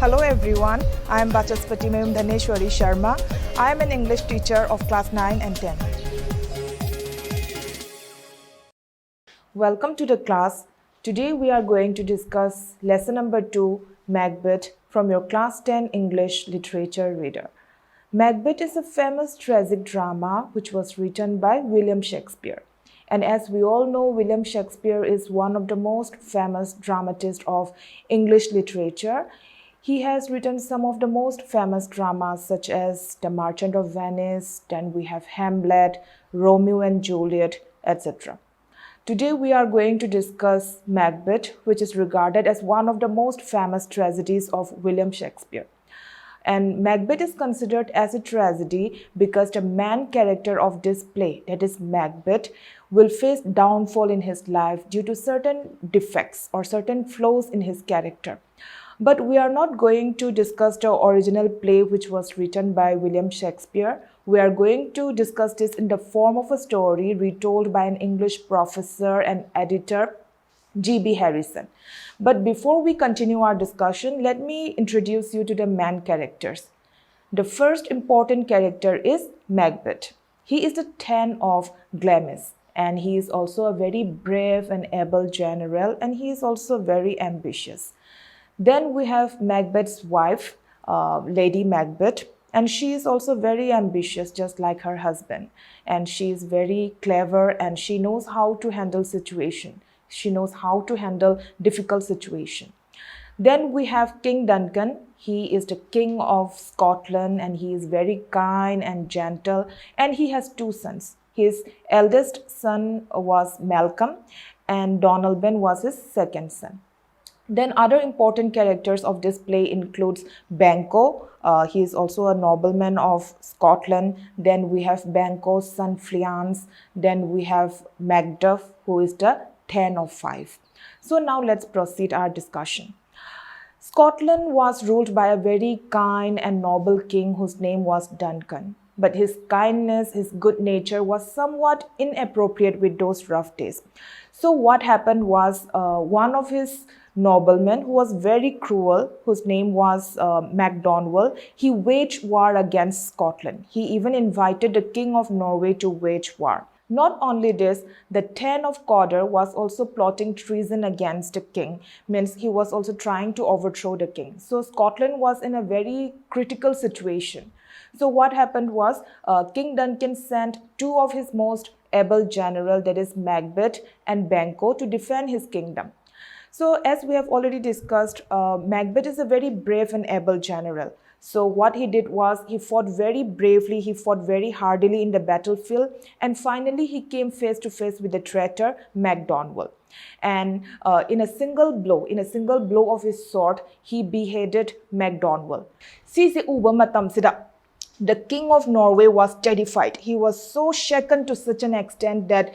Hello everyone, I am Bachaspati Mem Dhaneshwari Sharma. I am an English teacher of class 9 and 10. Welcome to the class. Today we are going to discuss lesson number 2, Macbeth, from your class 10 English literature reader. Macbeth is a famous tragic drama which was written by William Shakespeare. And as we all know, William Shakespeare is one of the most famous dramatists of English literature. He has written some of the most famous dramas such as The Merchant of Venice, then we have Hamlet, Romeo and Juliet, etc. Today we are going to discuss Macbeth, which is regarded as one of the most famous tragedies of William Shakespeare. And Macbeth is considered as a tragedy because the main character of this play, that is Macbeth, will face downfall in his life due to certain defects or certain flaws in his character. But we are not going to discuss the original play which was written by William Shakespeare. We are going to discuss this in the form of a story retold by an English professor and editor, G.B. Harrison. But before we continue our discussion, let me introduce you to the main characters. The first important character is Macbeth. He is the Thane of Glamis, and he is also a very brave and able general, and he is also very ambitious. Then we have Macbeth's wife, Lady Macbeth, and she is also very ambitious, just like her husband. And she is very clever and she knows how to handle situation. She knows how to handle difficult situation. Then we have King Duncan. He is the king of Scotland and he is very kind and gentle, and he has two sons. His eldest son was Malcolm and Donalbain was his second son. Then other important characters of this play includes Banquo. He is also a nobleman of Scotland. Then we have Banquo's son Fleance. Then we have Macduff, who is the Thane of Fife. So now let's proceed our discussion. Scotland was ruled by a very kind and noble king whose name was Duncan. But his kindness, his good nature was somewhat inappropriate with those rough days. So what happened was one of his noblemen who was very cruel, whose name was MacDonald, he waged war against Scotland. He even invited the King of Norway to wage war. Not only this, the Thane of Cawdor was also plotting treason against the king, means he was also trying to overthrow the king. So Scotland was in a very critical situation. So what happened was King Duncan sent two of his most able generals, that is Macbeth and Banquo, to defend his kingdom. So as we have already discussed, Macbeth is a very brave and able general. So what he did was he fought very bravely, he fought very hardily in the battlefield, and finally he came face to face with the traitor MacDonald. And in a single blow of his sword, he beheaded MacDonald. The King of Norway was terrified. He was so shaken to such an extent that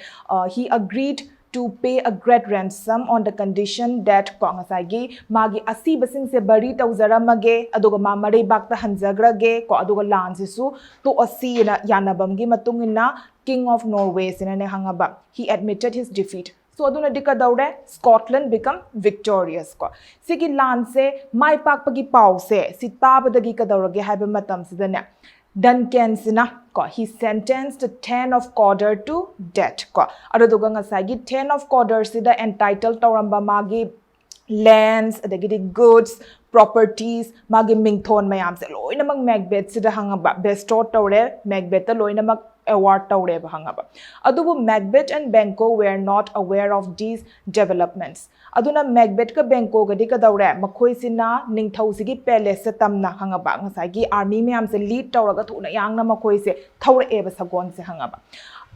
he agreed to pay a great ransom on the condition that magi asibasing se bari tawzaramage aduga ma marei bakta hanjagrage ko aduga lansisu to asi na yanabamgi matungina King of Norway sinane hangaba. He admitted his defeat. So aduna dikadaure Scotland become victorious ko. Sigi lanse mai pakpagi pause si tabadagi kadawrage haiba matam sidane Duncan sina ko he sentenced the Thane of Cawdor to death ko. Aduga ngasagi Thane of Cawdor sida entitled tawramba magi lands, adagidi goods, properties, magi mingthon mayam se loinamag Macbeth sida hangaba bestow tawre Macbeth loinamag award tawre hangaba. Adubu Macbeth and Banquo were not aware of these developments. Aduna Macbeth ka Banquo ga dika daure makhoi sina ningthau sigi palace se tamna hangaba ngasagi army mayam se lead tawraga thuna yangna makhoi se thawre eba sagon se hangaba.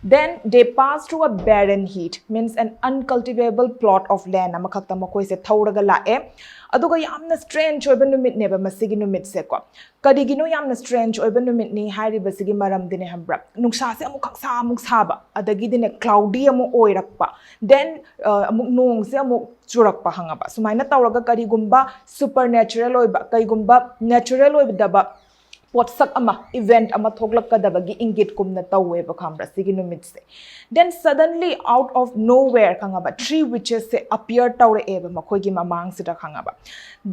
Then they passed through a barren heath, means an uncultivable plot of land. Amakakta makhoi se thawraga lae. Aduga yamna strange oiba numit neba masigi numit se ko. Kadigino yamna strange oiba numit ni hairi basigi maram dine hambra. Nuksa se amuk khaksa amuk saba. Adagi dine cloudy amu oirakpa. Then amuk nong se amuk churakpa hangaba. Sumaina tawraga karigumba supernatural oiba, karigumba natural oiba daba potsak ama event ama thoklakadabagi ingit kumna tawweba khambra sigi numit se then suddenly out of nowhere khangaba three witches se appear tawre eba makhoi gi mamang sida khangaba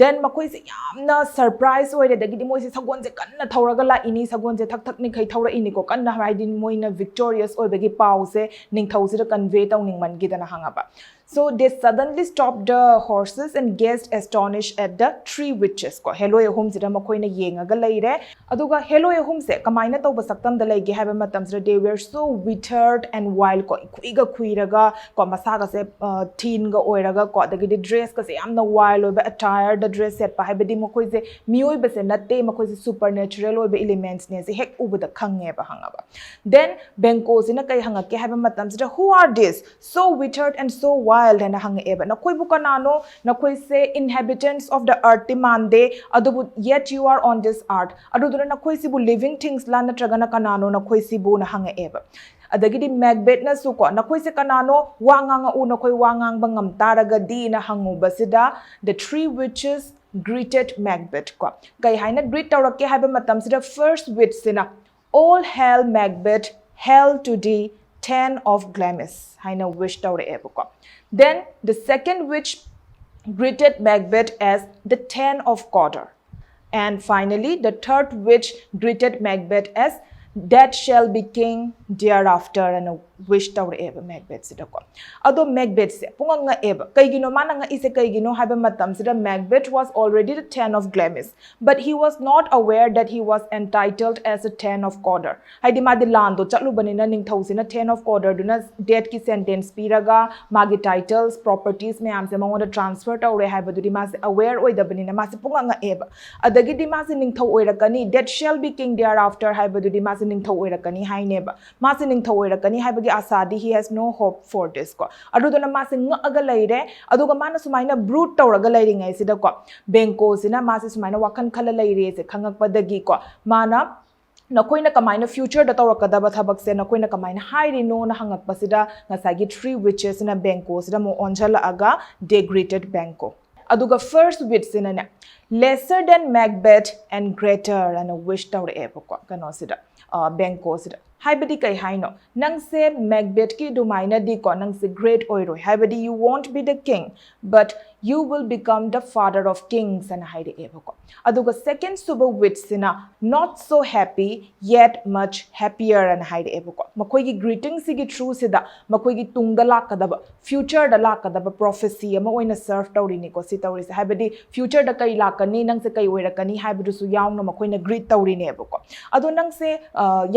then makhoi se yamna surprise oire dagidi moi se sagon je kanna thauraga la ini sagon je thak thak ni khai thaura ini ko kanna raidin moina victorious oibagi pau se ningthau sida convey tawning man gi dana hangaba so they suddenly stopped the horses and gazed astonished at the three witches ko hello hum sida makhoi na yengaga leire aduga hello hum se kamaina tawba saktam da lege haba matam sida they were so withered and wild ko kuiga kuiraga ko masaga se teen ga oiraga ko dagidi dress ka se yamna wild oiba attire the dress set pa habedi makhoi se mioi ba se natte makhoi se supernatural oiba elements ne se hek ubu da khange ba hangaba then benko sina kai hangake haba matam sida who are this so withered and so wild and hang eba na koi buka nano na koi say inhabitants of the earth mande adubu yet you are on this earth aduduna na koi sibu living things la na tragana kanano na koi sibu na hang eba adagidi Macbeth na suko na koi se kanano wanganga u na koi wangang bangam taraga di na hangu basida the three witches greeted Macbeth ko kai haina greet tawrake haba matam sida first witch sina all hail Macbeth hail to thee 10 of Glamis haina wish tawre ebuko then the second witch greeted Macbeth as the 10 of Cawdor and finally the third witch greeted Macbeth as that shall be king thereafter and a wish tawre eba Macbeth sida ko ado Macbeth se punganga eba kaigino mananga ise kaigino haba matam sida Macbeth was already the 10 of Glamis but he was not aware that he was entitled as a 10 of Cawdor haidi madi lando chatlu banina ningthau sina 10 of Cawdor duna death ki sentence piraga magi titles properties me amse mangoda transfer tawre haba dudi mas aware oida banina mas punganga eba adagi di mas ningthau oirakani that shall be king thereafter haba dudi mas ningthau oirakani haineba mas ningthau oirakani habagi asadi he has no hope for this ko aduduna mas ngaga leire aduga mana sumaina brute tawraga leiringai sida ko benko sina mas sumaina wakan khala leire se khangakpadagi ko mana nakoina kamaina future da tawrakadaba thabak se nakoina kamaina hairino na hangakpasida ngasagi three witches na benko sida mo onjala aga they greeted benko aduga first witch sina lesser than Macbeth and greater and a wish tawre epoko kano sida benko sida haibadi kai haino nang se Macbeth ki dumaina di ko nang se great oiro haibadi you won't be the king but you will become the father of kings and haide eboko aduga second suba witch sina not so happy yet much happier and haide eboko makoi gi greeting sigi true sida makoi gi tungda lakadaba future da lakadaba prophecy ama oina serve tawri ni ko si tawri se haibadi future da kai lakani nang se kai oirakani haibadu su yauna makoi na greet tawri ne eboko adu nang se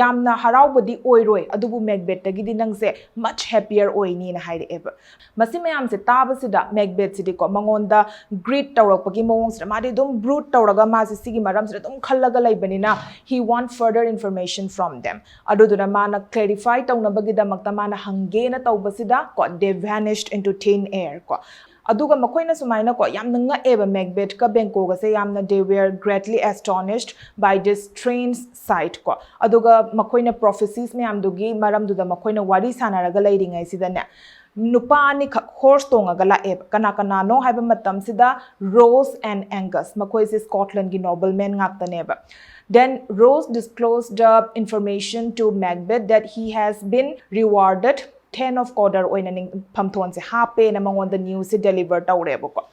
yamna harau bodi oiroi adubu Macbeth tagidi nang se much happier oini na haide eba masi mayam se taba sida Macbeth sidi ko mangonda greet tawrakpagi mawong sida madi dum brute tawraga ma se sigi maram sida dum khallaga laibani na he want further information from them aduduna mana clarify tawnabagi damakta mana hangena tawbasida ko they vanished into thin air ko aduga makoina sumaina ko yamna nga eba Macbeth ka benko ga se yamna they were greatly astonished by this strange sight ko aduga makoina prophecies me amdugi maram duda makoina wari sanaraga leiringai sidane nupa ni horse tongaga la eba kana kana no haiba matam sida Rose and Angus makoi se Scotland gi nobleman ngakta neba then Rose disclosed the information to Macbeth that he has been rewarded 10 of Cawdor oina ning phamthon se hape na mangon the news se deliver tawre boko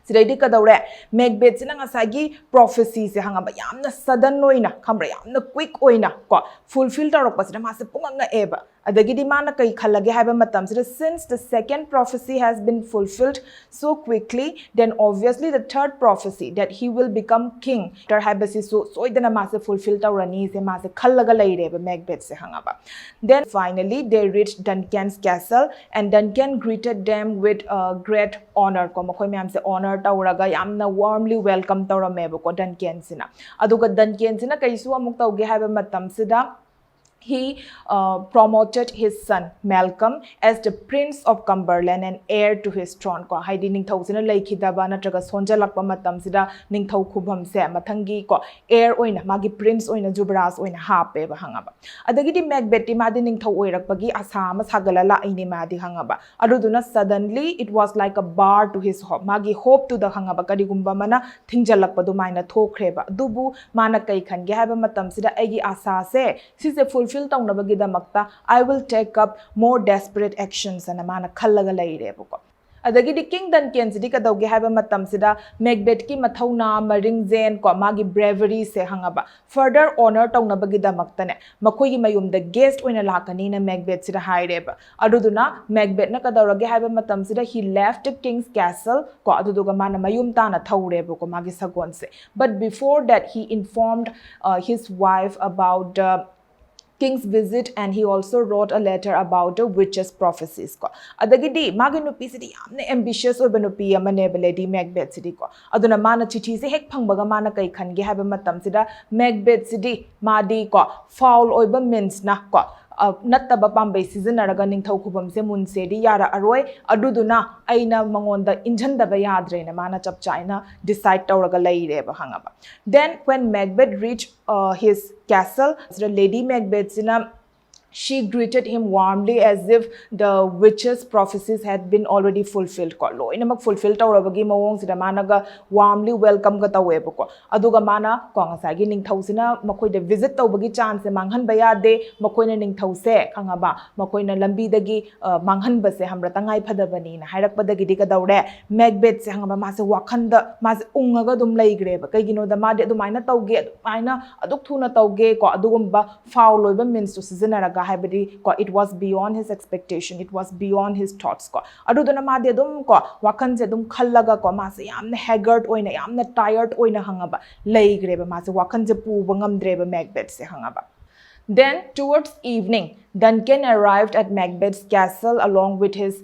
sidaidi kadawre Macbeth sina ngasagi prophecy se hangaba yamna sudden oina khambra yamna quick oina ko fulfill tawrak pasida ma se punganga eba adagidi mana kai khallage haiba matam sida since the second prophecy has been fulfilled so quickly then obviously the third prophecy that he will become king tar haiba si so soidana ma se fulfill tawrani se ma se khallaga leire ba Macbeth se hangaba then finally they reached Duncan's castle and Duncan greeted them with great honor ko makoi myam se honor tawraga yamna warmly welcome tawrameba ko Duncan sina aduga Duncan sina kaisu amuk tawge haiba matam sida he promoted his son Malcolm as the Prince of Cumberland and heir to his throne ko haidi ningthau sina laikhidaba natraga sonjalakpa matam sida ningthau khubam se mathangi ko heir oina magi prince oina jubraj oina hape ba hangaba adagi di Macbeth ti madi ningthau oirakpagi asa ma sagala la ini madi hangaba aduduna suddenly it was like a bar to his hope magi hope to the hangaba kadigumba mana thingjalakpa du maina thokreba dubu mana kai khange haba matam sida agi asa se sise fulfill तौनबगिदमक्ता I will take up more desperate actions and amana khallaga leirebuko adagi di king Duncan sidi kadauge haba matam sida Macbeth ki mathauna maring zen ko magi bravery se hangaba further honor taunabagidamakta ne makoi gi mayum the guest oina lakani na Macbeth sida haireba aduduna Macbeth na kadaurage haba matam sida he left the king's castle ko aduduga mana mayum ta na thaurebu ko magi sagon se but before that he informed his wife about king's visit and he also wrote a letter about the witches prophecies ko adagidi magi nupi sidi yamne ambitious oiba nupi amane lady Macbeth sidi ko aduna mana chithi se hek phangbaga mana kai khange haba matam sida Macbeth sidi madi ko foul oiba means na ko nattaba pambai sizinaraga ningthau khubam se munse di yara aroi aduduna aina mangonda injhandaba yadre na mana chap chaina decide tawraga leireba hangaba then when Macbeth reached his castle the lady Macbeth sina she greeted him warmly as if the witches prophecies had been already fulfilled ko lo inamak fulfill tawrabagi mawong sida managa warmly welcome ga taweba ko aduga mana ko ngasa gi ningthau sina makoi de visit tawbagi chance manghan ba yade makoi na ningthau se khangaba makoi na lambi dagi manghan ba se hamra tangai phadabani na hairak padagi di ka dawre Macbeth se hangaba ma se wakhan da ma se ungaga dum leigre ba kai gino da ma de adumaina tawge adumaina aduk thuna tawge ko adugumba foul loiba means to seasonara it was beyond his expectation it was beyond his thoughts ko aduduna madi adum ko wakhan je adum khallaga ko ma se yamna haggard oina yamna tired oina hangaba leigreba ma se wakhan je puba ngamdreba Macbeth se hangaba then towards evening Duncan arrived at Macbeth's castle along with his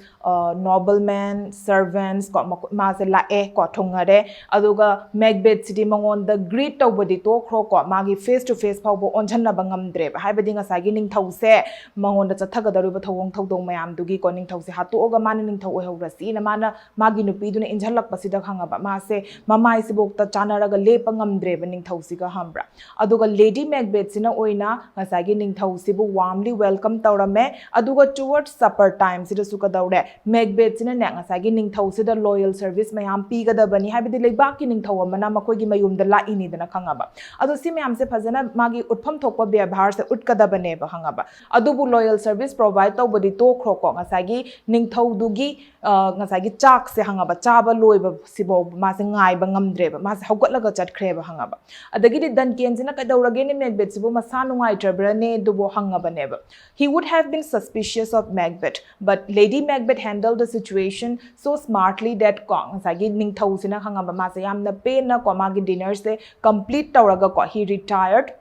noblemen servants ko ma se la ko thongare aduga Macbeth city mangon the greet tawbadi to khro ko magi face to face phawbo onjanna bangamdre haibadi nga sagi ningthau se mangon da chathaga daruba thawong thodong mayam dugi ko ningthau se hatu oga man ningthau ohaurasi na mana magi nupi duna injalak pasida khangaba ma se mamai sibok ta chanaraga lepangamdre ningthau siga hambra aduga Lady Macbeth sina oina nga sagi ningthau sibu warmly welcome tawrame aduga towards supper time sida suka daure Macbeth sina ne ngasagi ningthau sida loyal service mayam pigadabani habidi leibaki ningthau amana makoigi mayum da la ini dana khangaba adu si mayam se phajana magi utpham thokpa byabhar se utkadabane ba hangaba adubu loyal service provide tawbadi to khro ko ngasagi ningthau dugi ngasagi chak se hangaba chaba loiba sibo ma se ngai ba ngamdre ba ma se haugatlaga chatkhre ba hangaba adagi di Duncan sina kadaurage ne Macbeth sibo masa nungai trabra ne dubo hangaba ne ba he would have been suspicious of Macbeth but Lady Macbeth handled the situation so smartly that kong sagi ningthau sina khangaba ma se yamna pe na ko magi dinner se complete tawraga ko he retired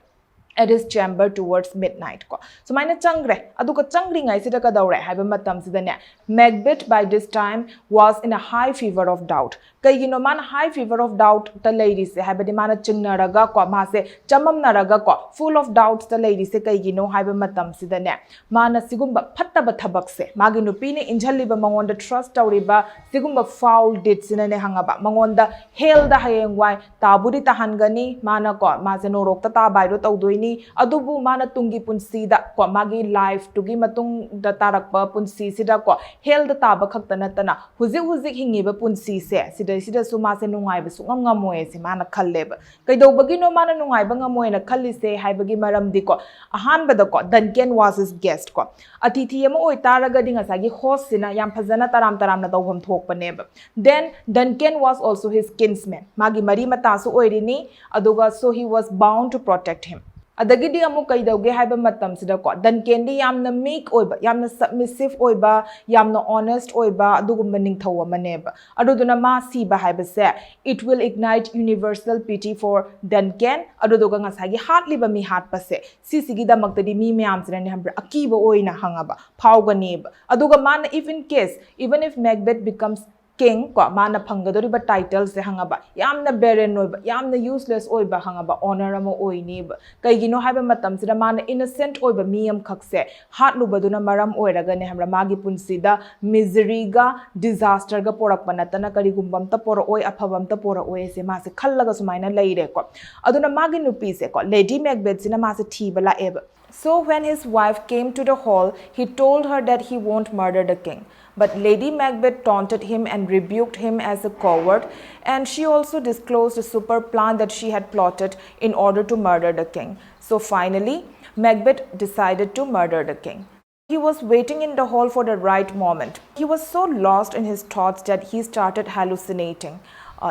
at his chamber towards midnight ko so maina changre aduka changri ngai sida ka daure haiba matam sida ne Macbeth by this time was in a high fever of doubt kaigino man high fever of doubt the lady se haibadi mana chingnaraga ko ma se chamamnaraga ko full of doubts the lady se kaigino haiba matam sida ne mana sigumba phattaba thabak se magi nupi ne injhalliba mangonda trust tawriba sigumba foul deeds sina ne hangaba mangonda hell da hayeng wai tabudi tahangani mana ko ma se norok ta ta bairo tawdoi adubu mana tungi punsi da ko magi life tugi matung da tarakpa punsi sida ko hel da taba khakta natana huzik hingiba punsi sida su ma se nungai ba su ngam moe se mana khalleba kaidobagi no mana nungai ba ngamoe na khalli se haibagi maram di ko ahan ba da ko Duncan was his guest ko atithi ama oi taraga dinga sagi host sina yam phajana taram na tawham thokpa ne ba then Duncan was also his kinsman magi mari mata su oirini aduga so he was bound to protect him adagidi amu kaidauge haiba matam sida ko Duncan di yamna meek oiba yamna submissive oiba yamna honest oiba adugumba ningthau amane ba aduduna ma si ba haiba se it will ignite universal pity for Duncan aduduga ngasagi hatli ba mi hat pa se sigi da magtadi mi myam sina ne hambra akiba oina hangaba phawgani ba aduga man if in case even if Macbeth becomes king ko mana phangadori ba title se hangaba yamna barren oiba yamna useless oiba hangaba honor ama oini ba kaigino haiba matam sida mana innocent oiba miyam khakse hat lubaduna maram oiraga ne hamra magi punsida misery ga disaster ga porak panatana kari gumbam ta pora oi aphabam ta pora oi se ma se khallaga sumaina leire ko aduna magi nupi se ko Lady Macbeth sina ma se thibala eba. So when his wife came to the hall, he told her that he won't murder the king. But Lady Macbeth taunted him and rebuked him as a coward, and she also disclosed a super plan that she had plotted in order to murder the king. So finally, Macbeth decided to murder the king. He was waiting in the hall for the right moment. He was so lost in his thoughts that he started hallucinating.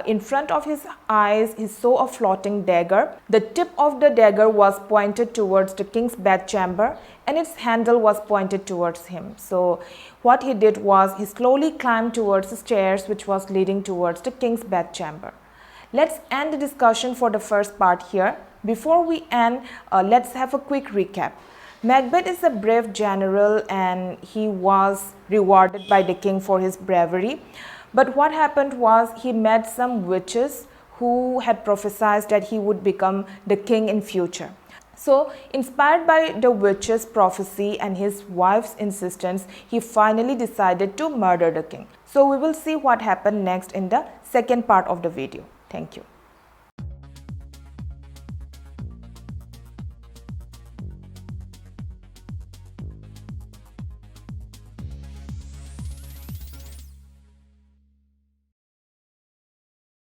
In front of his eyes, he saw a floating dagger. The tip of the dagger was pointed towards the king's bedchamber, and its handle was pointed towards him. So what he did was he slowly climbed towards the stairs which was leading towards the king's bedchamber. Let's end the discussion for the first part here. Before we end, let's have a quick recap. Macbeth is a brave general and he was rewarded by the king for his bravery. But what happened was he met some witches who had prophesied that he would become the king in future. So inspired by the witches' prophecy and his wife's insistence, he finally decided to murder the king. So we will see what happened next in the second part of the video. Thank you.